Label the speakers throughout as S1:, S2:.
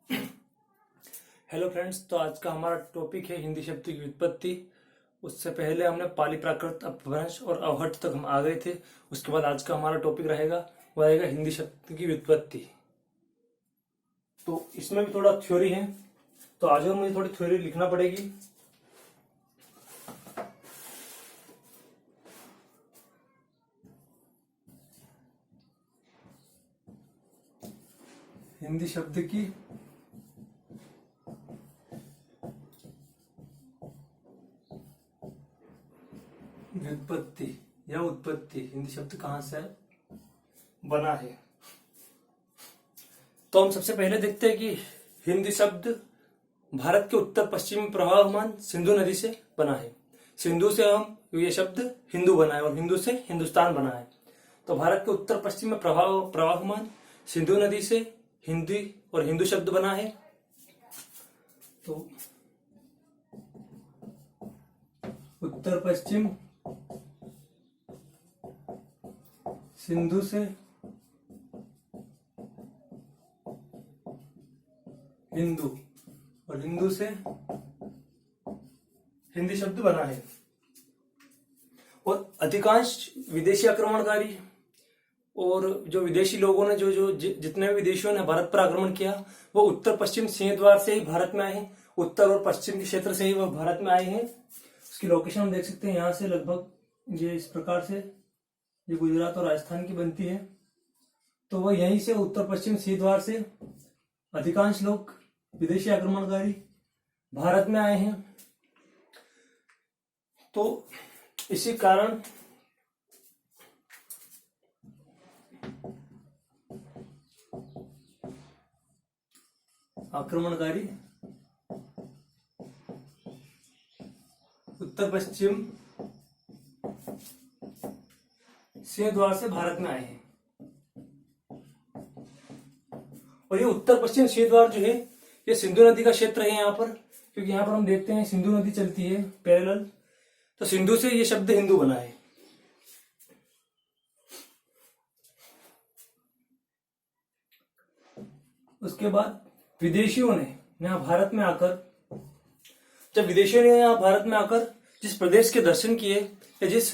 S1: Hello friends, तो आज का हमारा टॉपिक है हिंदी शब्द की व्युत्पत्ति। उससे पहले हमने पाली, प्राकृत, अपभ्रंश और अवहट्ट तक हम आ गए थे। उसके बाद आज का हमारा टॉपिक रहेगा, वो रहेगा हिंदी शब्द की व्युत्पत्ति। तो इसमें भी थोड़ा थ्योरी है, तो आज और मुझे थोड़ी थ्योरी लिखना पड़ेगी। हिंदी शब्द की व्युत्पत्ति या उत्पत्ति, हिंदी शब्द कहाँ से बना है। तो हम सबसे पहले देखते हैं कि हिंदी शब्द भारत के उत्तर पश्चिम प्रवाहमान सिंधु नदी से बना है। सिंधु से हम ये शब्द हिंदू बना है और हिंदू से हिंदुस्तान बना है। तो भारत के उत्तर पश्चिम में प्रवाहमान सिंधु नदी से हिंदी और हिंदू शब्द बना है। तो उत्तर पश्चिम सिंधु से हिंदू और हिंदू से हिंदी शब्द बना है। और अधिकांश विदेशी आक्रमणकारी और जो विदेशी लोगों ने जो जितने भी विदेशियों ने भारत पर आक्रमण किया, वो उत्तर पश्चिम सिंह द्वार से ही भारत में आए हैं। उत्तर और पश्चिम के क्षेत्र से ही वो भारत में आए हैं। उसकी लोकेशन हम देख सकते हैं, यहाँ से लगभग ये इस प्रकार से ये गुजरात और राजस्थान की बनती है। तो वह यहीं से उत्तर पश्चिम सिंह द्वार से अधिकांश लोग विदेशी आक्रमणकारी भारत में आए हैं। तो इसी कारण आक्रमणकारी उत्तर पश्चिम सिंह द्वार से भारत में आए हैं। और ये उत्तर पश्चिम सिंह द्वार जो है, ये सिंधु नदी का क्षेत्र है यहाँ पर, क्योंकि यहाँ पर हम देखते हैं सिंधु नदी चलती है पैरेलल। तो सिंधु से ये शब्द हिंदू बना है। उसके बाद विदेशियों ने यहाँ भारत में आकर, जब विदेशियों ने यहाँ भारत में आकर जिस प्रदेश के दर्शन किए या जिस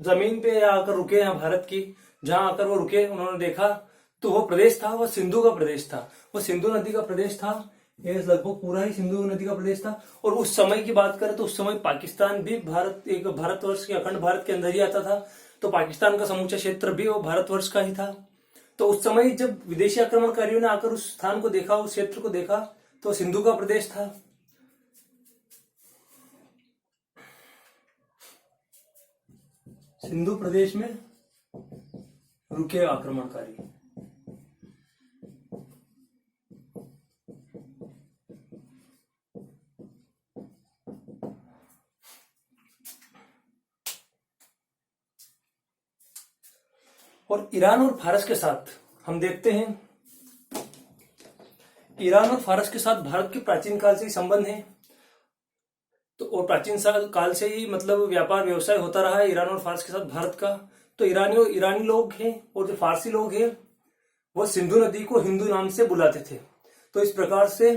S1: जमीन पे आकर रुके यहाँ भारत की, जहां आकर वो रुके, उन्होंने देखा तो वो प्रदेश था, वो सिंधु का प्रदेश था, वो सिंधु नदी का प्रदेश था। ये लगभग पूरा ही सिंधु नदी का प्रदेश था। और उस समय की बात करें तो उस समय पाकिस्तान भी एक भारतवर्ष के अखंड भारत के अंदर ही आता था। तो पाकिस्तान का समूचा क्षेत्र भी वो भारतवर्ष का ही था। तो उस समय जब विदेशी आक्रमणकारियों ने आकर उस स्थान को देखा, उस क्षेत्र को देखा, तो सिंधु का प्रदेश था। सिंधु प्रदेश में रुके आक्रमणकारी। और ईरान और फारस के साथ हम देखते हैं, ईरान और फारस के साथ भारत के प्राचीन काल से ही संबंध है। तो और प्राचीन काल से ही मतलब व्यापार व्यवसाय होता रहा है ईरान और फारस के साथ भारत का। तो ईरानी लोग हैं और जो फारसी लोग हैं, वो सिंधु नदी को हिंदू नाम से बुलाते थे। तो इस प्रकार से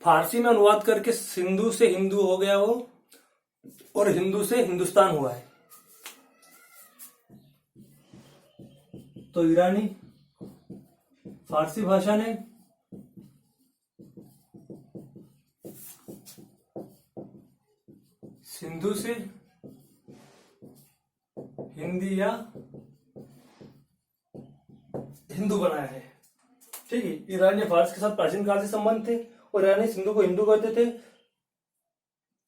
S1: फारसी में अनुवाद करके सिंधु से हिंदू हो गया वो, और हिंदू से हिंदुस्तान हुआ है। तो ईरानी फारसी भाषा ने सिंधु से हिंदी या हिंदू बनाया है। ठीक है, ईरानी फारस के साथ प्राचीन काल से संबंध थे और ईरानी सिंधु को हिंदू कहते थे।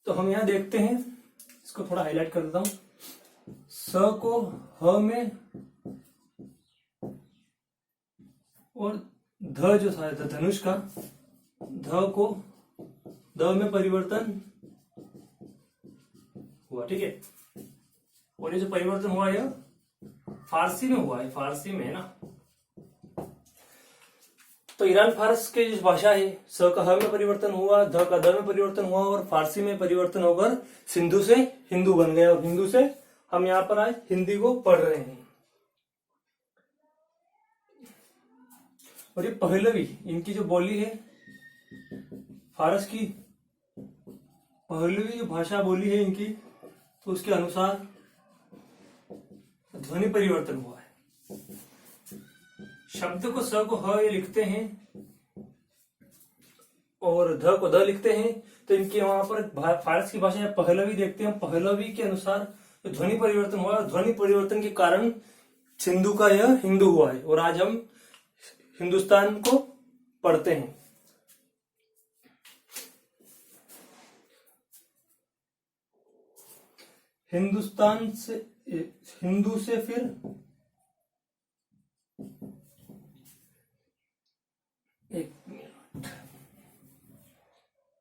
S1: तो हम यहां देखते हैं, इसको थोड़ा हाईलाइट कर देता हूं। स को ह में और ध जो था धनुष का, ध को द में परिवर्तन हुआ। ठीक है, और ये जो परिवर्तन हुआ यह फारसी में हुआ है, फारसी में है ना। तो ईरान फारस के जो भाषा है, स का ह में परिवर्तन हुआ, ध का द में परिवर्तन हुआ और फारसी में परिवर्तन होकर सिंधु से हिंदू बन गया। और हिंदू से हम यहाँ पर आज हिंदी को पढ़ रहे हैं। और ये पहलवी, इनकी जो बोली है फारस की पहलवी जो भाषा बोली है इनकी, तो उसके अनुसार ध्वनि परिवर्तन हुआ है। शब्द को स को ह ये लिखते हैं और ध को द लिखते हैं, तो इनके वहां पर फारस की भाषा पहलवी देखते हैं। पहलवी के अनुसार ध्वनि परिवर्तन हुआ और ध्वनि परिवर्तन के कारण सिंधु का यह हिंदू हुआ है और आज हम हिंदुस्तान को पढ़ते हैं। हिंदुस्तान से हिंदू से फिर एक मिनट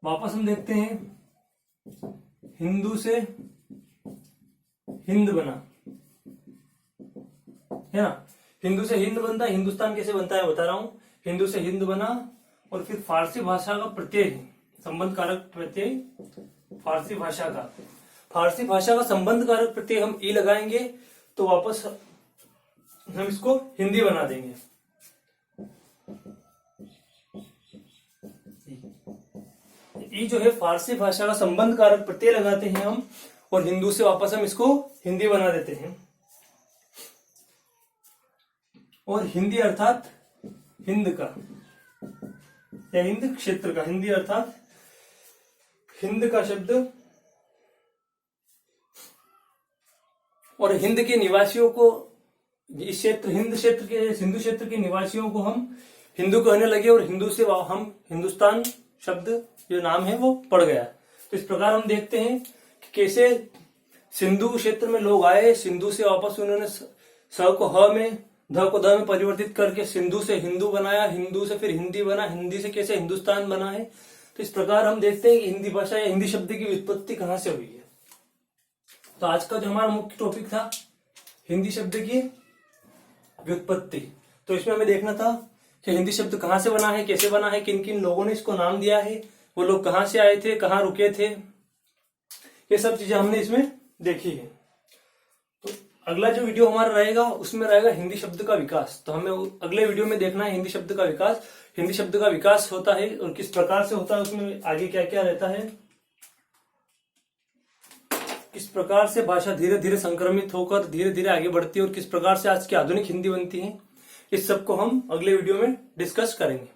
S1: वापस हम देखते हैं, हिंदू से हिंद बना है ना। हिंदू से हिंद बनता है, हिंदुस्तान कैसे बनता है बता रहा हूं। हिंदू से हिंद बना और फिर फारसी भाषा का प्रत्यय, संबंध कारक प्रत्यय फारसी भाषा का, फारसी भाषा का संबंध कारक प्रत्यय हम ई लगाएंगे तो वापस हम इसको हिंदी बना देंगे। ई जो है फारसी भाषा का संबंध कारक प्रत्यय लगाते हैं हम और हिंदू से वापस हम इसको हिंदी बना देते हैं। और हिंदी अर्थात हिंद का या हिंद क्षेत्र का, हिंदी अर्थात हिंद का शब्द, और हिंद के निवासियों को, इस क्षेत्र हिंद क्षेत्र के, हिंदू क्षेत्र के निवासियों को हम हिंदू कहने लगे और हिंदू से हम हिंदुस्तान शब्द जो नाम है वो पड़ गया। तो इस प्रकार हम देखते हैं कि कैसे सिंधु क्षेत्र में लोग आए, सिंधु से वापस उन्होंने स को ह में, ध को द में परिवर्तित करके सिंधु से हिंदू बनाया, हिंदू से फिर हिंदी बना, हिंदी से कैसे हिंदुस्तान बना है। तो इस प्रकार हम देखते हैं कि हिंदी भाषा या हिंदी शब्द की व्युत्पत्ति कहां से हुई है। तो आज का जो हमारा मुख्य टॉपिक था हिंदी शब्द की व्युत्पत्ति, तो इसमें हमें देखना था कि हिंदी शब्द कहां से बना है, कैसे बना है, किन किन लोगों ने इसको नाम दिया है, वो लोग कहां से आए थे, कहां रुके थे, ये सब चीजें हमने इसमें देखी है। तो अगला जो वीडियो हमारा रहेगा उसमें रहेगा हिंदी शब्द का विकास। तो हमें अगले वीडियो में देखना है हिंदी शब्द का विकास, हिंदी शब्द का विकास होता है और किस प्रकार से होता है, उसमें आगे क्या क्या रहता है, किस प्रकार से भाषा धीरे धीरे संक्रमित होकर धीरे धीरे आगे बढ़ती है और किस प्रकार से आज की आधुनिक हिंदी बनती है, इस सब को हम अगले वीडियो में डिस्कस करेंगे।